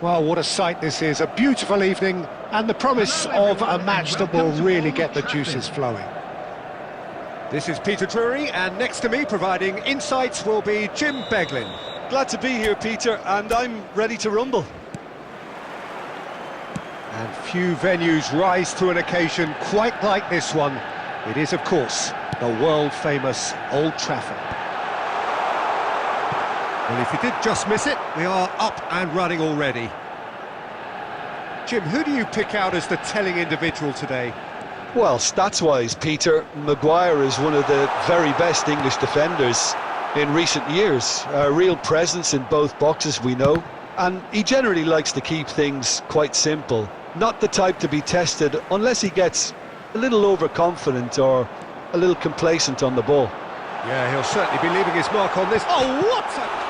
Well, what a sight this is, a beautiful evening, and the promise of a match that will really get the juices flowing. This is Peter Drury, and next to me, providing insights, will be Jim Beglin. Glad to be here, Peter, and I'm ready to rumble. And few venues rise to an occasion quite like this one. It is, of course, the world-famous Old Trafford. Well, if you did just miss it, we are up and running already. Jim, who do you pick out as the telling individual today? Well, stats-wise, Peter, Maguire is one of the very best English defenders in recent years. A real presence in both boxes, we know, and he generally likes to keep things quite simple. Not the type to be tested unless he gets a little overconfident or a little complacent on the ball. Yeah, he'll certainly be leaving his mark on this. Oh, what a...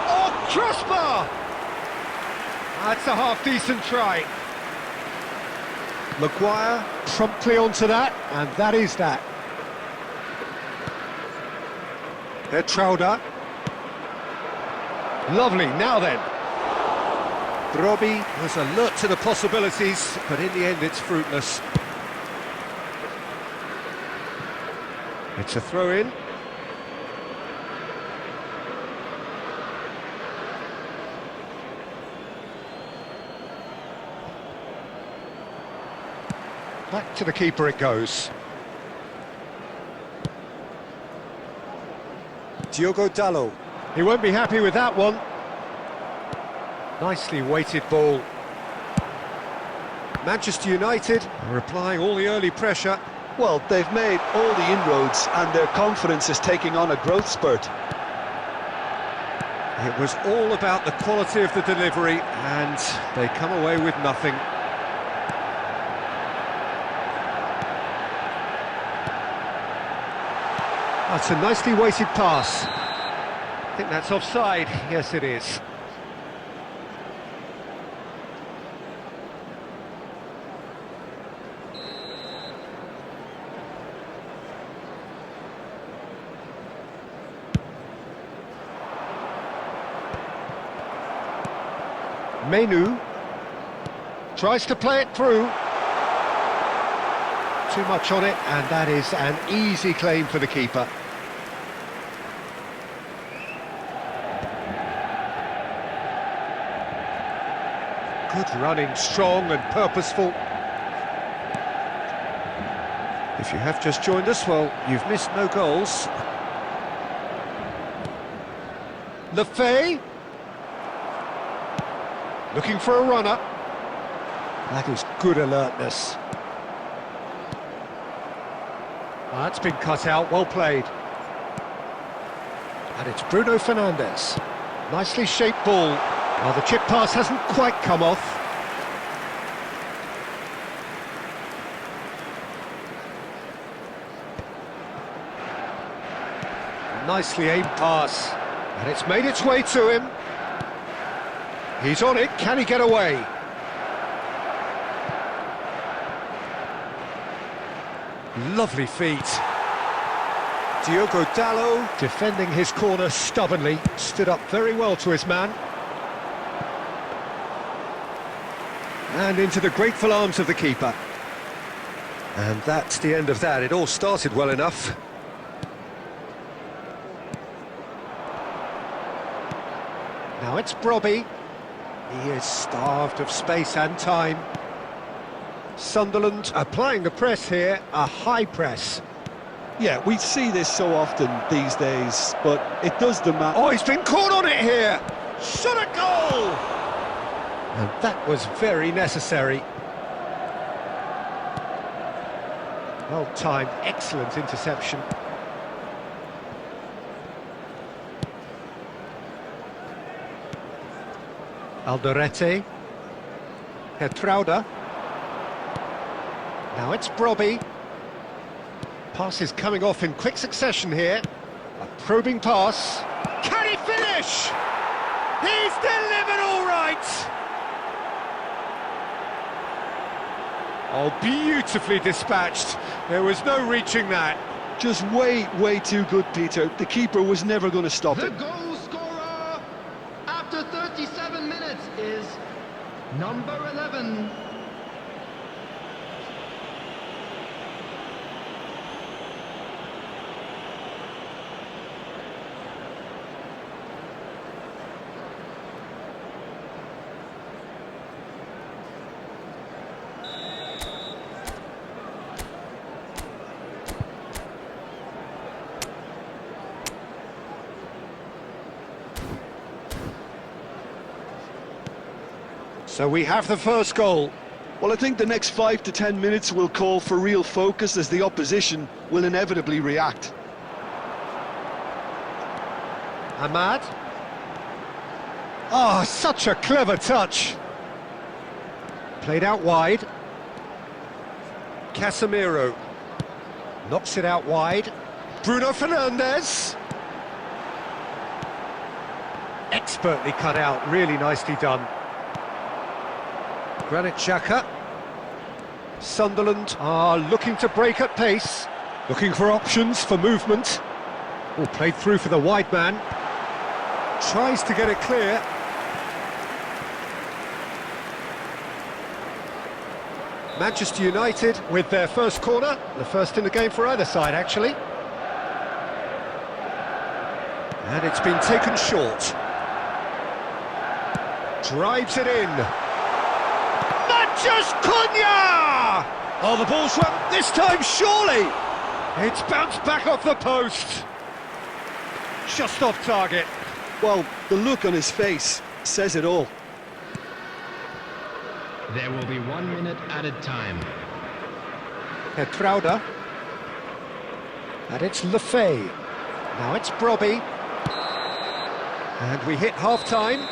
Oh, crossbar! That's a half-decent try. Maguire promptly onto that, and that is that. Trafford. Lovely, now then. Robbie was alert to the possibilities, but in the end it's fruitless. It's a throw-in. Back to the keeper it goes. Diogo Dalot. He won't be happy with that one. Nicely weighted ball. Manchester United are applying all the early pressure. Well, they've made all the inroads and their confidence is taking on a growth spurt. It was all about the quality of the delivery, and they come away with nothing. That's a nicely weighted pass. I think that's offside. Yes, it is. Menu tries to play it through. Too much on it, and that is an easy claim for the keeper. Good running, strong and purposeful. If you have just joined us, well, you've missed no goals. Lefay. Looking for a runner. That is good alertness. That's been cut out, well played. And it's Bruno Fernandes. Nicely shaped ball. Well, the chip pass hasn't quite come off. Nicely aimed pass. And it's made its way to him. He's on it, can he get away? Lovely feet. Diogo Dalot, defending his corner stubbornly, stood up very well to his man. And into the grateful arms of the keeper. And that's the end of that. It all started well enough. Now it's Brobby. He is starved of space and time. Sunderland applying the press here, a high press. Yeah, we see this so often these days, but it does demand... Oh, he's been caught on it here! Shot a goal! And that was very necessary. Well timed, excellent interception. Alderete. Trafford. Now it's Brobby. Pass is coming off in quick succession here. A probing pass. Can he finish? He's delivered all right! Oh, beautifully dispatched. There was no reaching that. Just way too good, Peter. The keeper was never going to stop The it. goal scorer after 37 minutes is Number 11. So we have the first goal. Well, I think the next 5 to 10 minutes will call for real focus as the opposition will inevitably react. Ahmad. Oh, such a clever touch. Played out wide. Casemiro. Knocks it out wide. Bruno Fernandes. Expertly cut out, really nicely done. Granit Xhaka. Sunderland are looking to break at pace. Looking for options for movement. Oh, played through for the wide man. Tries to get it clear. Manchester United with their first corner. The first in the game for either side, actually. And it's been taken short. Drives it in. Just Cunha! Oh, the ball's run this time, surely! It's bounced back off the post. Just off target. Well, the look on his face says it all. There will be 1 minute added time. Trauda. And it's Lefay. Now it's Brobby. And we hit half-time.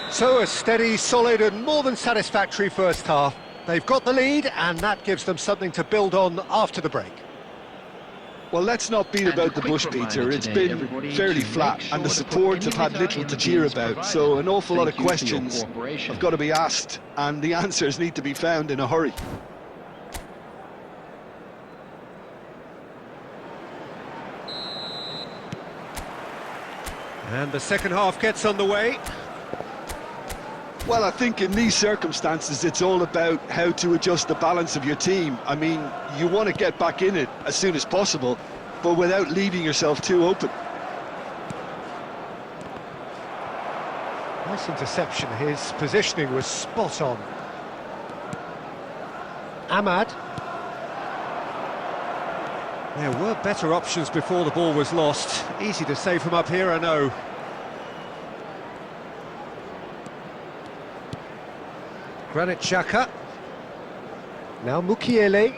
So a steady, solid and more than satisfactory first half. They've got the lead and that gives them something to build on after the break. Well, let's not beat about the bush, Peter. It's been fairly flat and the support have had little to cheer about, so an awful lot of questions have got to be asked and the answers need to be found in a hurry. And the second half gets underway. Well, I think in these circumstances it's all about how to adjust the balance of your team. I mean, you want to get back in it as soon as possible, but without leaving yourself too open. Nice interception, his positioning was spot on. Ahmad. There were better options before the ball was lost. Easy to save from up here, I know. Granit Xhaka. Now Mukiele.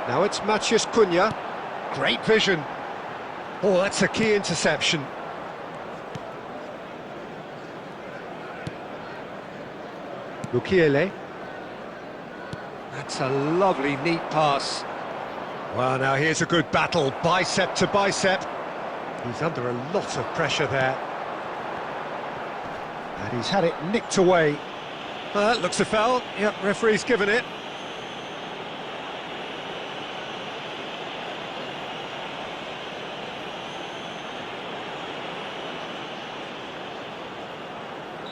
Now it's Matheus Cunha. Great vision. Oh, that's a key interception. Mukiele. That's a lovely, neat pass. Well, now here's a good battle, bicep to bicep. He's under a lot of pressure there. And he's had it nicked away. That looks a foul. Yep, referee's given it.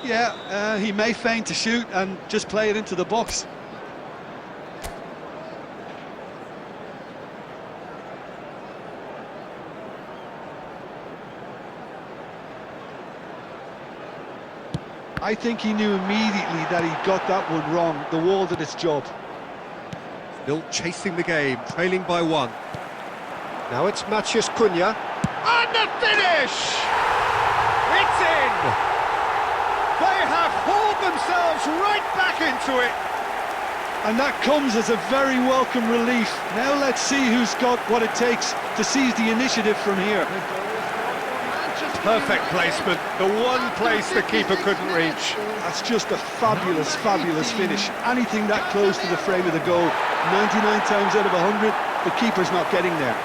Yeah, he may feign to shoot and just play it into the box. I think he knew immediately that he got that one wrong. The wall did its job. Still chasing the game, trailing by one. Now it's Matheus Cunha. And the finish! It's in! They have hauled themselves right back into it. And that comes as a very welcome relief. Now let's see who's got what it takes to seize the initiative from here. Perfect placement, the one place the keeper couldn't reach. That's just a fabulous, fabulous finish. Anything that close to the frame of the goal, 99 times out of 100, the keeper's not getting there.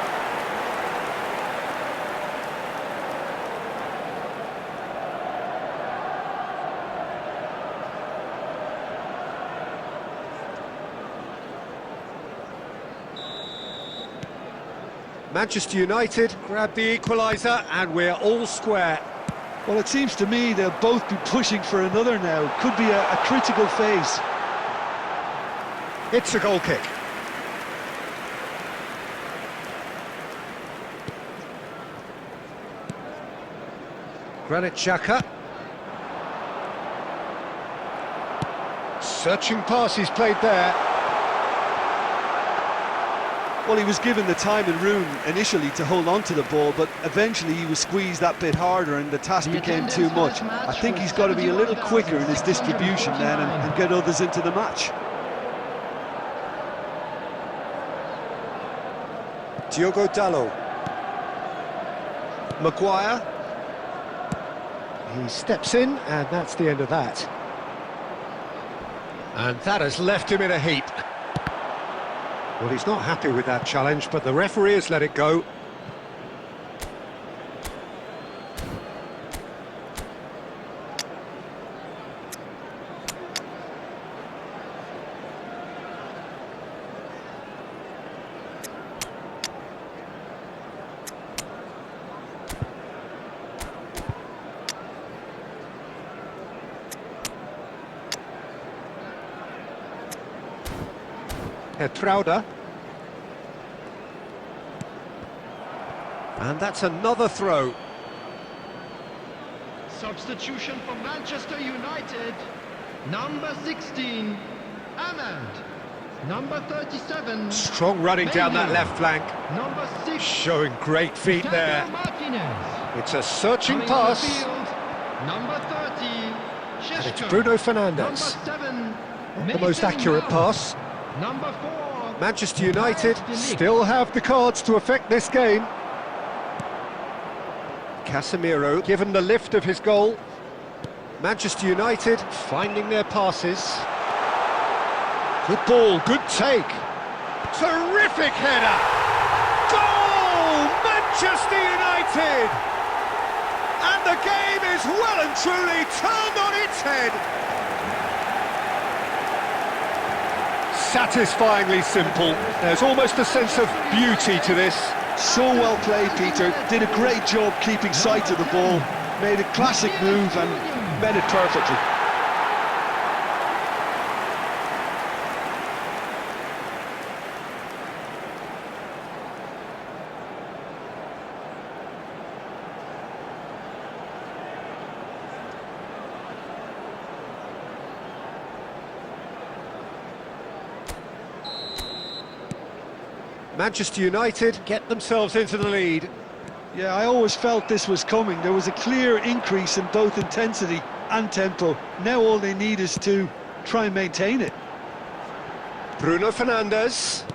Manchester United grab the equaliser and we're all square. Well, it seems to me they'll both be pushing for another now. Could be a critical phase. It's a goal kick. Granit Xhaka. Searching pass he's played there. Well, he was given the time and room initially to hold on to the ball, but eventually he was squeezed that bit harder and the task became too much. I think he's got to be a little quicker in his distribution then and get others into the match. Diogo Dalot. Maguire. He steps in, and that's the end of that. And that has left him in a heap. Well, he's not happy with that challenge, but the referee has let it go. Trafford. And that's another throw. Substitution for Manchester United. Number 16, Ahmed. Number 37. Strong running down that left flank. Number 6. Showing great feet there. Martinez. It's a searching Coming on the pass. field, number 30, And it's Sheshko. Bruno Fernandes. Number 7, The most accurate pass. Number 4, Manchester United still have the cards to affect this game. Casemiro given the lift of his goal. Manchester United finding their passes. Good ball, good take. Terrific header! Goal! Manchester United! And the game is well and truly turned on its head. Satisfyingly simple. There's almost a sense of beauty to this. So well played, Peter. Did a great job keeping sight of the ball. Made a classic move and met it perfectly. Manchester United get themselves into the lead. Yeah, I always felt this was coming. There was a clear increase in both intensity and tempo. Now all they need is to try and maintain it. Bruno Fernandes.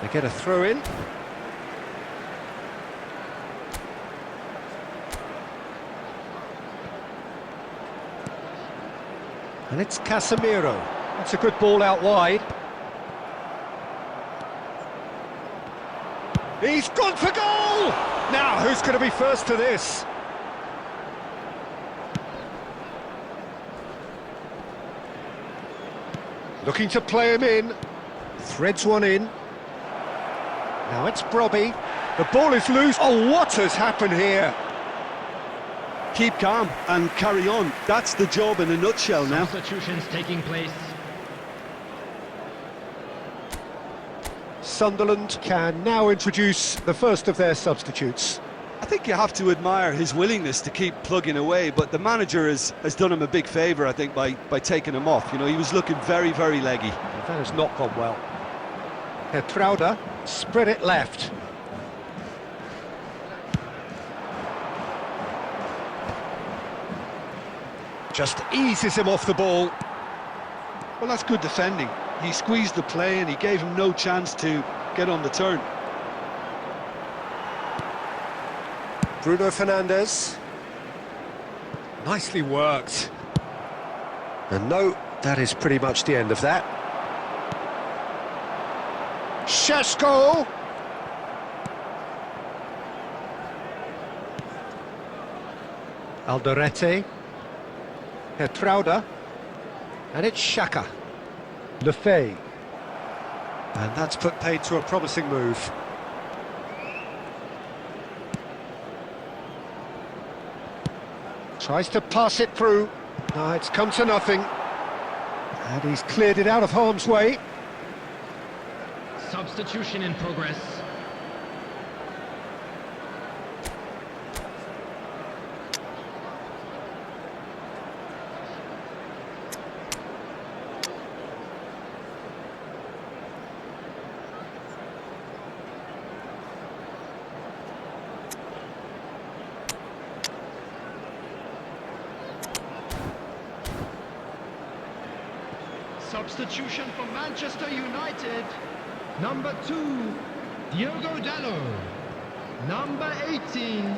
They get a throw in. And it's Casemiro. That's a good ball out wide. He's gone for goal! Now, who's going to be first to this? Looking to play him in. Threads one in. Now it's Brobby. The ball is loose. Oh, what has happened here? Keep calm and carry on. That's the job in a nutshell now. substitutions taking place. Sunderland can now introduce the first of their substitutes. I think you have to admire his willingness to keep plugging away, but the manager has done him a big favour, I think, by taking him off. You know, he was looking very, very leggy. That has not gone well. Trafford spread it left. Just eases him off the ball. Well, that's good defending. He squeezed the play and he gave him no chance to get on the turn. Bruno Fernandes. Nicely worked. And no, that is pretty much the end of that. Sheshko! Alderete. Trafford. And it's Xhaka. Lefebvre. And that's put paid to a promising move. Tries to pass it through. No, it's come to nothing. And he's cleared it out of harm's way. Substitution in progress. Substitution for Manchester United. Number 2, Diogo Dallo. Number 18,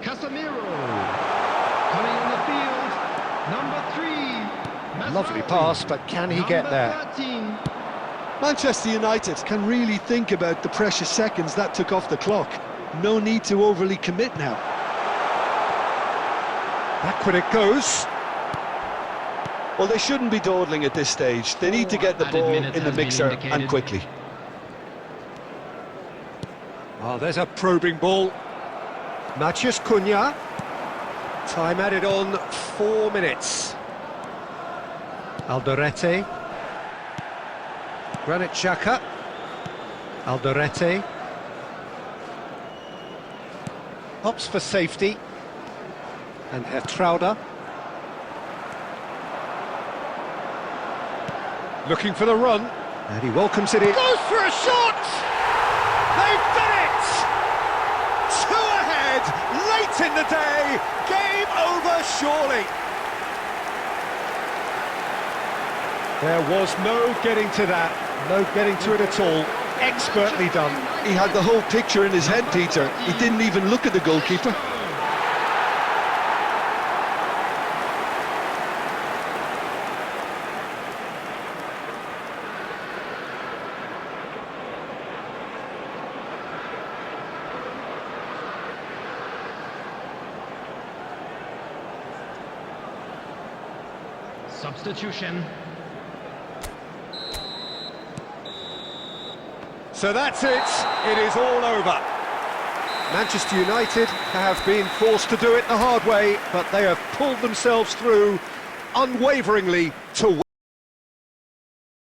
Casemiro. Coming on the field, number 3, Lovely pass, but can he get there? 13. Manchester United can really think about the precious seconds that took off the clock. No need to overly commit now. Backward it goes. Well, they shouldn't be dawdling at this stage. They need to get the ball in the mixer and quickly. Oh, there's a probing ball. Matheus Cunha. Time added on 4 minutes. Alderete. Granit Xhaka. Alderete. Opts for safety. And Hertrauda. Looking for the run. And he welcomes it in. Goes for a shot! They've done it! 2 ahead, late in the day. Game over, surely. There was no getting to that. No getting to it at all. Expertly done. He had the whole picture in his head, Peter. He didn't even look at the goalkeeper. Substitution. So that's it. It is all over. Manchester United have been forced to do it the hard way, but they have pulled themselves through unwaveringly to win.